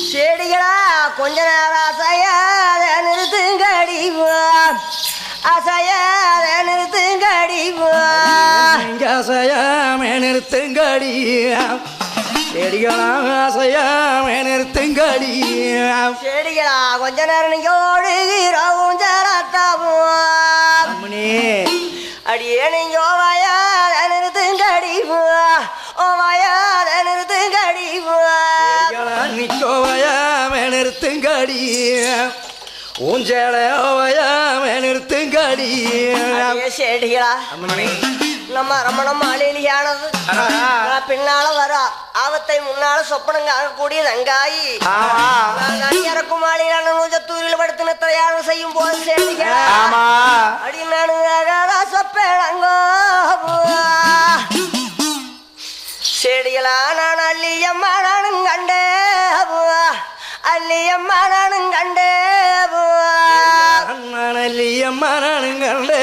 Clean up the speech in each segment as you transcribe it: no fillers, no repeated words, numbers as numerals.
செடிகளா கொஞ்ச நேரம் அசையாத நிறுத்துங்கடிவா அசையாத நிறுத்துங்கடிவா அசையாம நிறுத்துங்கடி செடிகளா அசையாம நிறுத்துங்கடி செடிகளா கொஞ்ச நேரம் நீங்க ஓடுகிறோம் ஜரத்தாவும் அடியே நீங்க ஓவாயாத நிறுத்துங்கடிவா ஓவாயாத நிறுத்துங்கடிவா நிக்கோவையாம நிறுத்துங்கடி ஊஞ்சல ஓவையாம நிறுத்துங்கடி செடிகளா நம்ம ரமண மாளிகையானது பின்னால வர ஆபத்தை முன்னால சொப்பனம் காணக்கூடிய நங்காயி நடிகரக்கும் மாளிகையான நூஜத்தூரில் படுத்து தயாரம் செய்யும் போது செடிகளா அடி நானுங்க சொப்பேனங்கோ செடிகளா நான் அல்லியம்மா நானும் கண்டே அல்லியம்மா நானும் கண்டே அல்லியம்மா நானும் கண்டே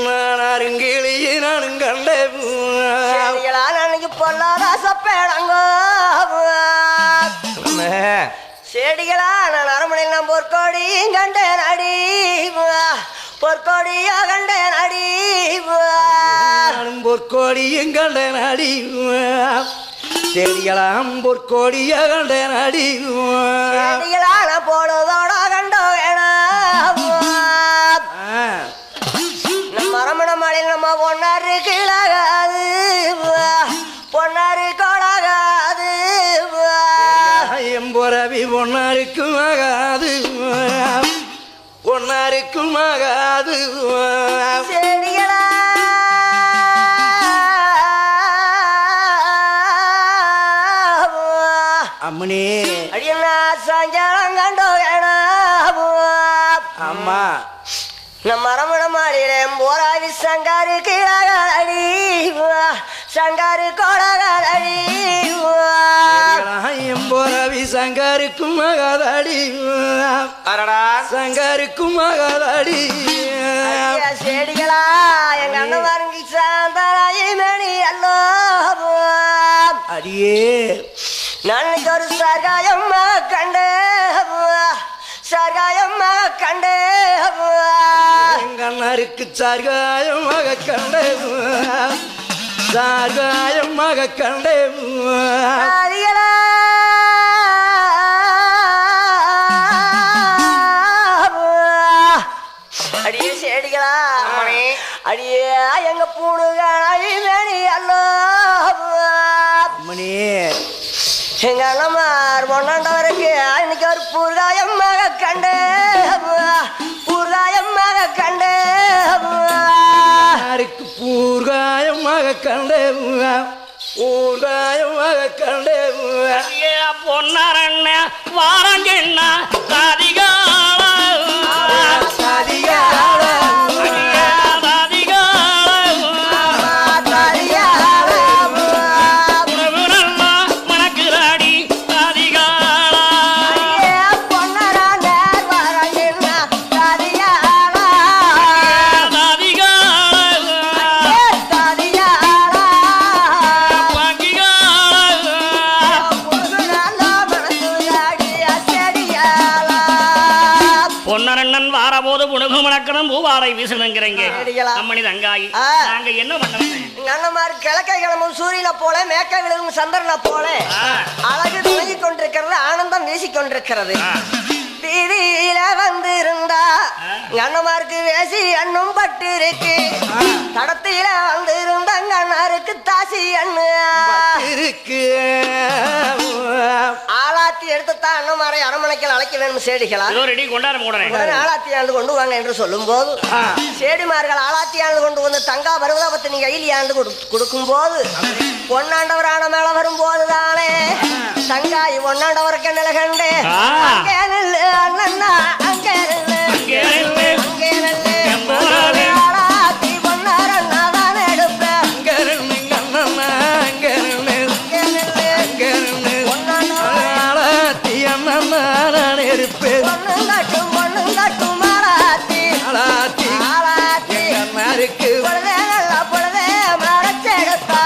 நானுங்கிளியே நானும் கண்டே செடிகளா நாளைக்கு பொல்லாத சொப்பேனங்கோ செடிகளா நான் அரமனையில் நான் பொற்கோடியும் கண்டேன் அடி பொற்கோடியா கண்டேன் அடி பொற்கோடியும் கண்டேன் அடி செடிகளாம் பொற்கோடிய கண்டேன் அடி செடிகளா நான் போடுவதோட கண்டோ வேணாம் நம்ம அரமண மாலையில் நம்ம பொன்னாரு கீழாகாது பொன்னாரு கோடாகாது எம்பொரவி பொன்னாருக்கும் ஆகாது பொன்னாருக்கும் ஆகாது செடிகளா அம்மனே அடியண்ணா சாயங்காலம் கண்டோ வேணாம் அம்மா நம்ம அரமண மாலையில போராவி சங்காரு கீழாகாடி சங்காரு கோடாகாடி எம்பொரவி சங்கருக்கும் ஆகாதாடி சங்கருக்கும் ஆகாதாடி செடிகளா எங்க அண்ணன் வாருங்கி சாந்தராயி மணி அல்லோ அடியே நாளைக்கு ஒரு சர்காயம்மா கண்டே சர்காயம்மா கண்டே கண்ணருக்கு சார்காயமாக கண்டே சார்காயமாக கண்டே செடிகளா அடியே செடிகளா அடியே எங்க பூணுகாய் மேனி அல்லோ அம்மனே எங்க அண்ணமார் பொண்ணாண்டவருக்கு இன்னைக்கு ஒரு பூர்காயமாக கண்டே பூர்காயமாக கண்டே பூர்காயமாக கண்டே ஊர்காயமாக கண்டே பொன்னரண்ண வாரஞ்சென்ன அதிகால பொன்னரண்ணன் வாரபோது புனுகு மணக்கணும் பூவாரை வீசணுங்கிறீங்க அம்மனி தங்காயி நாங்க என்ன பண்ணணும் அண்ணமார் கிழக்கை கிளம்பும் சூரியனை போல மேற்க விழுகும் சந்திரனை போல அழகு துணங்கி கொண்டிருக்கிறது ஆனந்தம் வீசிக்கொண்டிருக்கிறது வீதியில வந்திருந்தா அண்ணமாருக்கு வேசி அண்ணும் பட்டு இருக்கு தடத்தில வந்திருந்த அண்ணாருக்கு தாசி அண்ணு இருக்கு ஆளாத்தி எடுத்துத்தான் அண்ணமாரை அரமனைக்கு அழைக்க வேணும் செடிகளா ரெடி கொண்டாட ஆளாத்தியாண்டு கொண்டு வாங்க என்று சொல்லும் போது செடிமார்கள் ஆளாத்தியாண்டு கொண்டு வந்து தங்கா பருவதாபத்தை நீங்க கையிலியாண்டு கொடுக்கும் போது பொன்னாண்டவரான மேல வரும் போதுதானே தங்காய் பொன்னாண்டவருக்கு நிலகண்டே அண்ணா அங்கே ஆளாத்தி பொன்னாரண்ணா தான் எடுப்பேன் பொண்ணு கட்டும் ஆளாத்தி ஆளாத்தி பொழுதே நல்லா பொழுதே மரச்செடுத்தா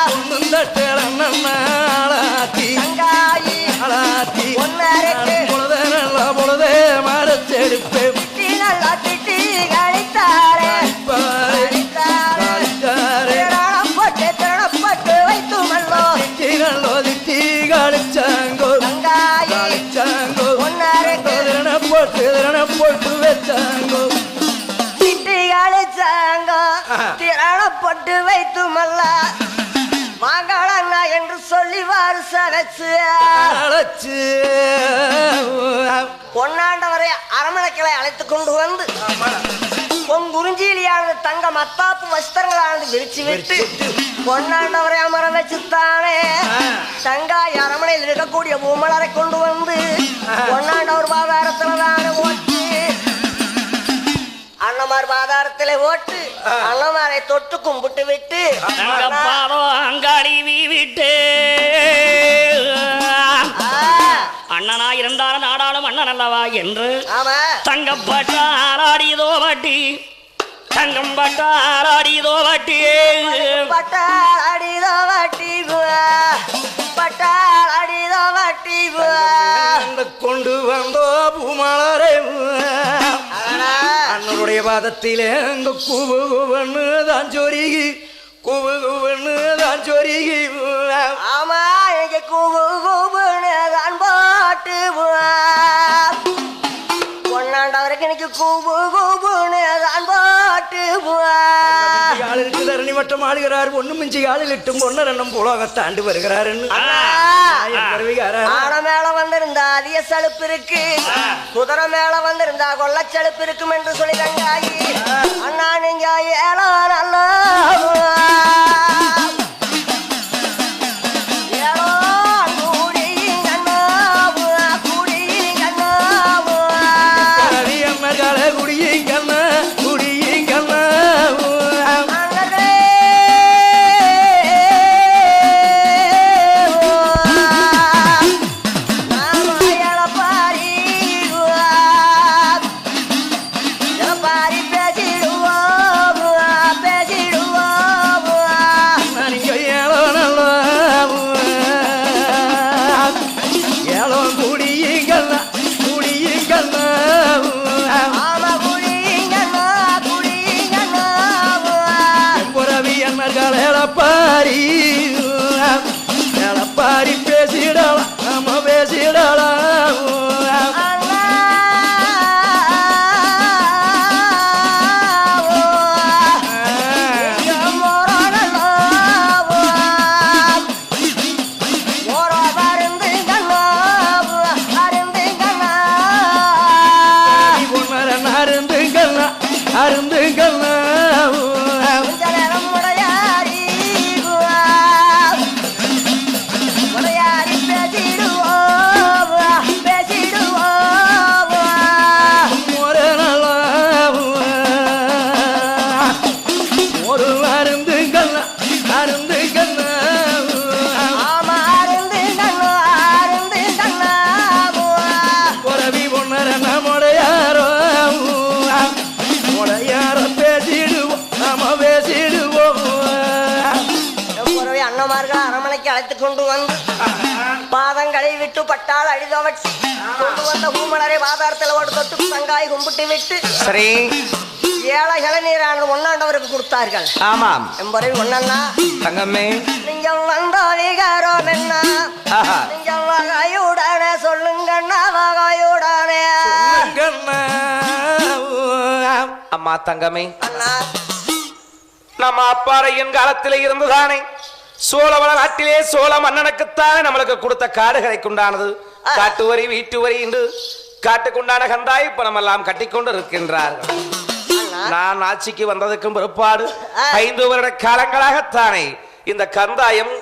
தட்டள ஆளாத்தி தங்காயி ஆளாத்தி அழைச்சாங்கோ அழைச்சாங்கோ திரணப்பட்டு வைத்துமல்ல மகளண்ணா என்று சொல்லி வாரு சகச்சு அழைச்சு பொன்னாண்டவரை அரமணைக்களை அழைத்துக் கொண்டு வந்து பொங்குறிஞ்சியிலியானது தங்க மத்தாப்பு வஸ்திரங்களானது விரிச்சு விட்டு பொன்னாண்டவரை அமர வச்சுத்தானே தங்காய் அரமனையில் இருக்கக்கூடிய பூமலரை கொண்டு வந்து பொன்னாண்டவர் பாதாரத்துல தானே ஓட்டு அண்ணமார் பாதாரத்திலே ஓட்டு அண்ணமாரை தொட்டு கும்பிட்டு விட்டு அங்காடி விட்டு அண்ணனா இருந்தாலும் நாடாளும் அண்ணன் அல்லவா என்று தங்கப்பட்டா ஆராடியதோ வட்டி தங்கம் பட்டா ஆராடியதோ வட்டி பட்டாடிதோ வட்டி பட்டாடிதோ வட்டி கொண்டு வந்தோ பூமாளரே அண்ணனுடைய பாதத்திலே அங்க கூவு கூவன்னு தான் சொருகி கூவு கூவன்னு தான் சொருகி ஆமா எனக்கு கூவு கூவுன்னு தான் பாட்டு பொன்னாண்டவருக்கு எனக்கு கூவு கூவுன்னு தான் பாட்டு ஆளுக்கு தரணி மட்டம் ஆளுகிறார் ஒண்ணு மிஞ்சி ஆளில் இட்டும் பொண்ணு ரெண்டும் புலக தாண்டு வருகிறாருன்னு ஆன மேல வந்திருந்தா அதிக செலுப்பு இருக்கு குதிரை மேல வந்திருந்தா கொள்ள செலுப்பு இருக்கும் என்று சொல்லி தங்காயி அண்ணா நீங்க ஏழோ நல்ல பாரி பேசிடலாம் நம்ம பேசிடலாம் அருந்துங்கண்ணா அரமனைக்கு அழைத்துக் கொண்டு வந்து பாதங்களை விட்டு பட்டால் அழிதவட்டி கொண்டு வந்த பூமலரை பாதாரத்தில் ஓட்டு தொட்டு தங்காய் கும்பிட்டு விட்டு சரி ஏழை இளநீரான ஒன்னாண்டவருக்கு கொடுத்தார்கள். ஆமாம் என்பதை ஒன்னா தங்கம்மே நீங்க வந்த விகாரம் என்ன நீங்க வகையுடனே சொல்லுங்கண்ணா வகையுடனே அம்மா தங்கமே அண்ணா நம்ம அப்பாறையின் காலத்திலே இருந்துதானே சோழவள நாட்டிலே சோழ மன்னனுக்குத்தானே நம்மளுக்கு கொடுத்த காடுகளை உண்டானது காட்டு வரி வீட்டு வரி என்று காட்டுக்குண்டான கந்தாய் பணம் எல்லாம் கட்டிக்கொண்டு இருக்கின்றார்கள். நான் ஆட்சிக்கு வந்ததுக்கும் பிற்பாடு 5 வருட காலங்களாகத்தானே இந்த கந்தாயம்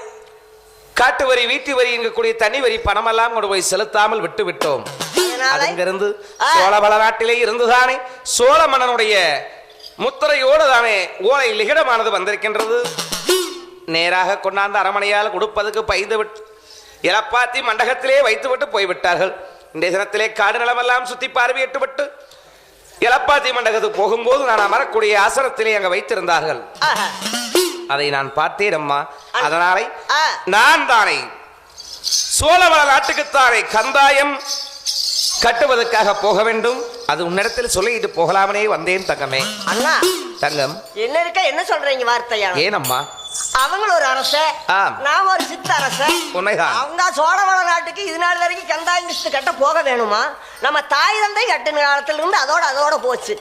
காட்டு வரி வீட்டு வரி என்கூடிய தனி வரி பணம் எல்லாம் கொண்டு போய் செலுத்தாமல் விட்டு விட்டோம். அங்கிருந்து சோழவள நாட்டிலே இருந்துதானே சோழ மன்னனுடைய முத்திரையோடு தானே ஓலை லிகிடமானது வந்திருக்கின்றது. நேராக கொண்டாந்து அரமனையால் கொடுப்பதுக்கு பயந்து விட்டு இலப்பாத்தி மண்டகத்திலே வைத்து விட்டு போய்விட்டார்கள். இந்த தினத்திலே காடு நிலமெல்லாம் சுத்தி பார்வையிட்டு விட்டு இலப்பாத்தி மண்டகத்துக்கு போகும்போது நான் அமரக்கூடிய ஆசனத்திலே அங்க வைத்திருந்தார்கள். அதை நான் பார்த்தேன் அம்மா. அதனாலே நான் தானே சோழவள நாட்டுக்குத்தானே கந்தாயம் கட்டுவதற்காக போக வேண்டும். அது உன்னிடத்தில் சொல்லிட்டு போகலாமனே வந்தேன் தங்கமே. அண்ணா தங்கம் என்ன இருக்க என்ன சொல்றீங்க வார்த்தையா? ஏனம்மா அவங்க ஒரு அரசன், நான் ஒரு சித்த அரசன். அவங்க சோழவள நாட்டுக்கு இது நாள் வரைக்கும் கந்தாய் லிஸ்ட் கட்ட போக வேணுமா? நம்ம தாய் தந்தை கட்டின காலத்துல இருந்து அதோட போச்சு.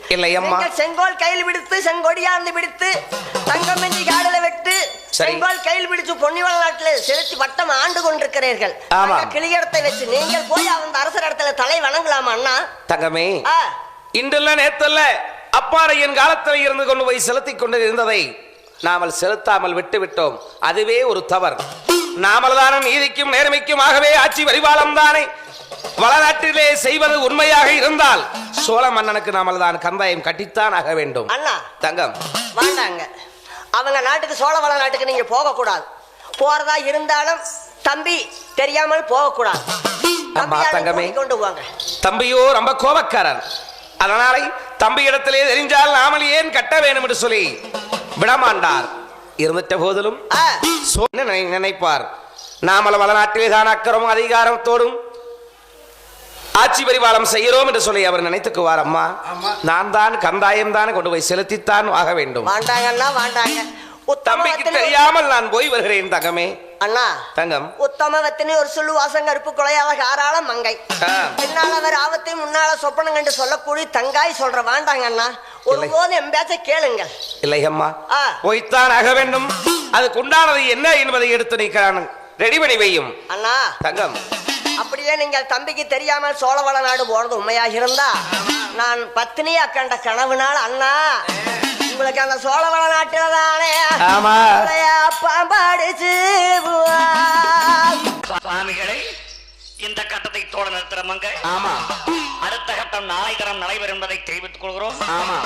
செங்கோல் கையில் பிடித்து செங்கொடியாந்து பிடித்து தங்கமெஞ்சி காடல வெட்டு செங்கோல் கையில் பிடிச்சு பொன்னிவள நாட்டில் செலுத்தி வட்டம் ஆண்டு கொண்டிருக்கிறீர்கள். கிளியடத்தை வச்சு நீங்கள் போய் அந்த அரசர் இடத்துல தலை வணங்கலாமா அண்ணா? தங்கமே, இன்றல்ல நேத்தல்ல அப்பாறையின் காலத்தில் இருந்து கொண்டு போய் செலுத்தி கொண்டு இருந்ததை நாமல் செலுத்தாமல் விட்டு விட்டோம். அதுவே ஒரு தவறு. நாமல் தானே நீதிக்கும் நேர்மைக்குமாகவே ஆட்சி வரிவாளம் தானே வளநாட்டிலே செய்வது உண்மையாக இருந்தால் சோழ மன்னனுக்கு நாமல் தான் கந்தாயம் கட்டித்தான் ஆக வேண்டும். அண்ணா தங்கம் வாண்டாங்க, அவங்க நாட்டுக்கு சோழ வள நாட்டுக்கு நீங்க போக கூடாது. போறதா இருந்தாலும் தம்பி தெரியாமல் போக கூடாது. தங்கமே, கொண்டு போவாங்க. தம்பியோ ரொம்ப கோபக்காரன். அதனால தம்பி இடத்திலே தெரிஞ்சால் நாமல் ஏன் கட்ட வேண்டும் என்று சொல்லி விடமாண்டார். இருந்துட்ட போதிலும் நினைப்பார், நாமல் வளநாட்டிலே தான் அக்கறமும் அதிகாரத்தோடும் ஆட்சி பரிபாலம் செய்கிறோம் என்று சொல்லி அவர் நினைத்துக்குவார். அம்மா, நான் தான் கந்தாயம் தான் கொண்டு போய் செலுத்தித்தான் ஆக வேண்டும். தம்பிக்கு தெரியாமல் நான் போய் வருகிறேன். தங்கமே அண்ணா, தங்கம் உத்தமவத்தினி ஒரு சொல்லு வாசம் கருப்பு குலையாத காராள மங்கை பின்னால அவர் ஆபத்தையும் முன்னால சொப்பனம் கண்டு சொல்லக்கூடிய தங்காய் சொல்ற வாண்டாங்க அண்ணா. ஒருபோது என் பேச்ச கேளுங்க. இல்லை அம்மா, போய்த்தான் ஆக வேண்டும். அதுக்கு உண்டானது என்ன என்பதை எடுத்து நீக்கிறான் ரெடி பண்ணி வையும். அண்ணா தங்கம், அப்படியே நீங்கள் தம்பிக்கு தெரியாமல் சோழவள நாடு போறது உண்மையாக இருந்தா நான் பத்தினியா கண்ட கனவுனால அண்ணா உங்களுக்கு அந்த சோழவள நாட்டில தானே பாம்பாடிச்சு சுவாமிகளை இந்த கட்டத்தை தோழ நிறுத்துறமங்க. ஆமா, அடுத்த கட்டம் நாளை தரம் நடைபெறும் என்பதை தெரிவித்துக் கொள்கிறோம். ஆமா.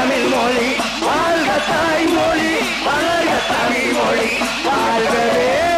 தாய்மொழி வாழ்க தாய்மொழி வளர்க தமிழ்மொழி வாழ்கவே.